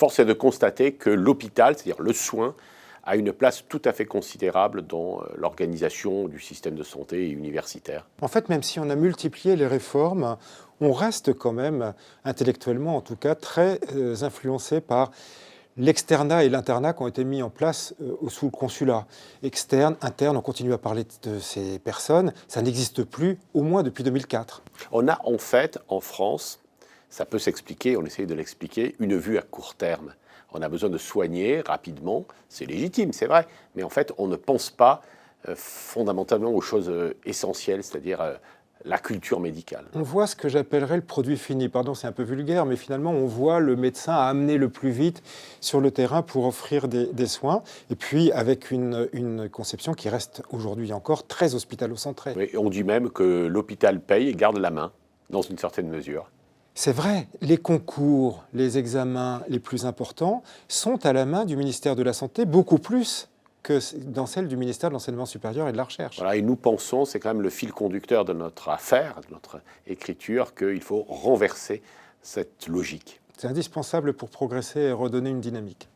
force est de constater que l'hôpital, c'est-à-dire le soin, a une place tout à fait considérable dans l'organisation du système de santé universitaire. En fait, même si on a multiplié les réformes, on reste quand même, intellectuellement en tout cas, très influencé par l'externat et l'internat qui ont été mis en place sous le consulat. Externe, interne, on continue à parler de ces personnes. Ça n'existe plus, au moins depuis 2004. On a en fait, en France, ça peut s'expliquer, on essaye de l'expliquer, une vue à court terme. On a besoin de soigner rapidement, c'est légitime, c'est vrai, mais en fait, on ne pense pas fondamentalement aux choses essentielles, c'est-à-dire la culture médicale. On voit ce que j'appellerais le produit fini. Pardon, c'est un peu vulgaire, mais finalement, on voit le médecin amener le plus vite sur le terrain pour offrir des soins, et puis avec une conception qui reste aujourd'hui encore très hospitalo-centrée. Oui, on dit même que l'hôpital paye et garde la main, dans une certaine mesure. C'est vrai, les concours, les examens les plus importants sont à la main du ministère de la Santé, beaucoup plus que dans celle du ministère de l'Enseignement supérieur et de la Recherche. Voilà, et nous pensons, c'est quand même le fil conducteur de notre affaire, de notre écriture, qu'il faut renverser cette logique. C'est indispensable pour progresser et redonner une dynamique.